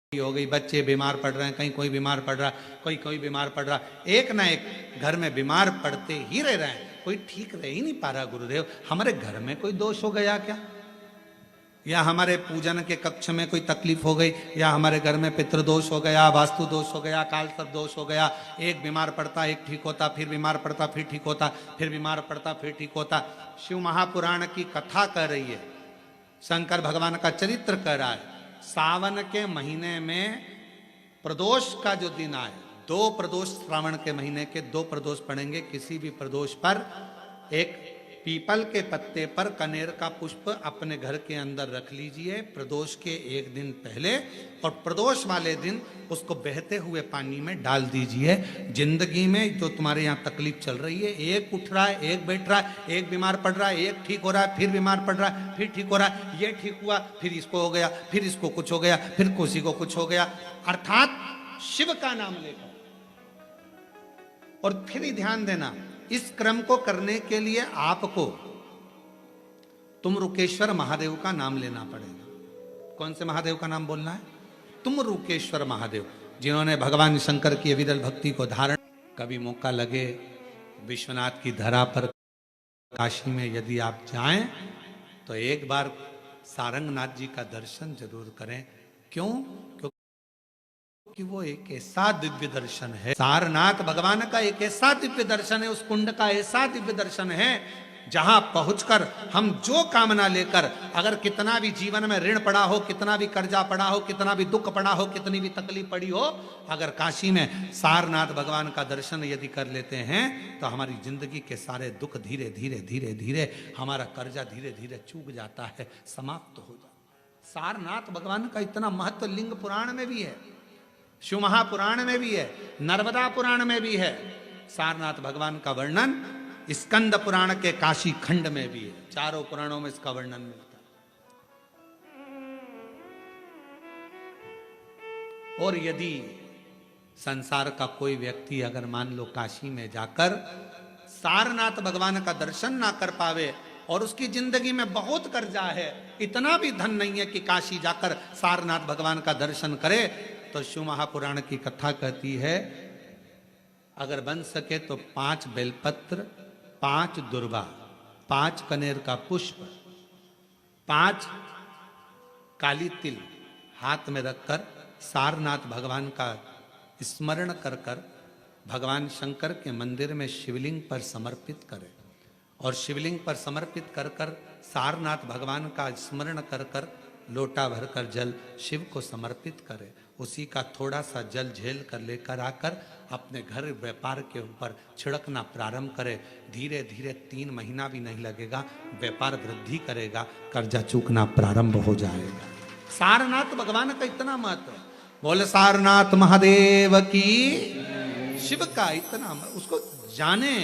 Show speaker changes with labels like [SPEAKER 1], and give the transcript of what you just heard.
[SPEAKER 1] हो गई, बच्चे बीमार पड़ रहे हैं, कहीं कोई बीमार पड़ रहा, कोई बीमार पड़ रहा, एक ना एक घर में बीमार पड़ते ही रह रहे हैं, कोई ठीक रह ही नहीं पा रहा। गुरुदेव, हमारे घर में कोई दोष हो गया क्या, या हमारे पूजन के कक्ष में कोई तकलीफ हो गई, या हमारे घर में पितृदोष हो गया, वास्तु दोष हो गया, काल सर्प दोष हो गया। एक बीमार पड़ता एक ठीक होता, फिर बीमार पड़ता फिर ठीक होता, फिर बीमार पड़ता फिर ठीक होता। शिव महापुराण की कथा कह रही है, शंकर भगवान का चरित्र कह रहा है। सावन के महीने में प्रदोष का जो दिन आए, 2 प्रदोष श्रावण के महीने के 2 प्रदोष पड़ेंगे। किसी भी प्रदोष पर एक पीपल के पत्ते पर कनेर का पुष्प अपने घर के अंदर रख लीजिए प्रदोष के एक दिन पहले, और प्रदोष वाले दिन उसको बहते हुए पानी में डाल दीजिए। जिंदगी में जो तुम्हारे यहाँ तकलीफ चल रही है, एक उठ रहा है, एक बैठ रहा है, एक बीमार पड़ रहा है, एक ठीक हो रहा है, फिर बीमार पड़ रहा है, फिर ठीक हो रहा है, ये ठीक हुआ, फिर इसको हो गया, फिर इसको कुछ हो गया, फिर किसी को कुछ हो गया, अर्थात शिव का नाम लेकर। और फिर ध्यान देना, इस क्रम को करने के लिए आपको तुमरुकेश्वर महादेव का नाम लेना पड़ेगा। कौन से महादेव का नाम बोलना है? तुमरुकेश्वर महादेव, जिन्होंने भगवान शंकर की अविरल भक्ति को धारण। कभी मौका लगे विश्वनाथ की धरा पर काशी में यदि आप जाएं तो एक बार सारंगनाथ जी का दर्शन जरूर करें। क्यों? कि वो एक ऐसा दिव्य दर्शन है, सारनाथ भगवान का एक ऐसा दिव्य दर्शन है, उस कुंड का ऐसा दिव्य दर्शन है जहां पहुंचकर हम जो कामना लेकर, अगर कितना भी जीवन में ऋण पड़ा हो, कितना भी कर्जा पड़ा हो, कितना भी दुख पड़ा हो, कितनी भी तकलीफ पड़ी हो, अगर काशी में सारनाथ भगवान का दर्शन यदि कर लेते हैं तो हमारी जिंदगी के सारे दुख धीरे धीरे धीरे धीरे, हमारा कर्जा धीरे धीरे चूक जाता है, समाप्त हो जाता। सारनाथ भगवान का इतना महत्व लिंग पुराण में भी है, शिव महापुराण में भी है, नर्मदा पुराण में भी है। सारनाथ भगवान का वर्णन स्कंद पुराण के काशी खंड में भी है। चारों पुराणों में इसका वर्णन मिलता है। और यदि संसार का कोई व्यक्ति अगर मान लो काशी में जाकर सारनाथ भगवान का दर्शन ना कर पावे और उसकी जिंदगी में बहुत कर्जा है, इतना भी धन नहीं है कि काशी जाकर सारनाथ भगवान का दर्शन करे, तो शिव महापुराण की कथा कहती है अगर बन सके तो 5 बेलपत्र, 5 दुर्वा, 5 कनेर का पुष्प, 5 काली तिल हाथ में रखकर सारनाथ भगवान का स्मरण कर कर भगवान शंकर के मंदिर में शिवलिंग पर समर्पित करें, और शिवलिंग पर समर्पित कर कर सारनाथ भगवान का स्मरण कर कर लोटा भरकर जल शिव को समर्पित करें। उसी का थोड़ा सा जल झेल कर लेकर आकर अपने घर व्यापार के ऊपर छिड़कना प्रारंभ करें। धीरे धीरे 3 महीना भी नहीं लगेगा, व्यापार वृद्धि करेगा, कर्जा चूकना प्रारंभ हो जाएगा। सारनाथ भगवान का इतना महत्व, बोले सारनाथ महादेव की, शिव का इतना, उसको जाने।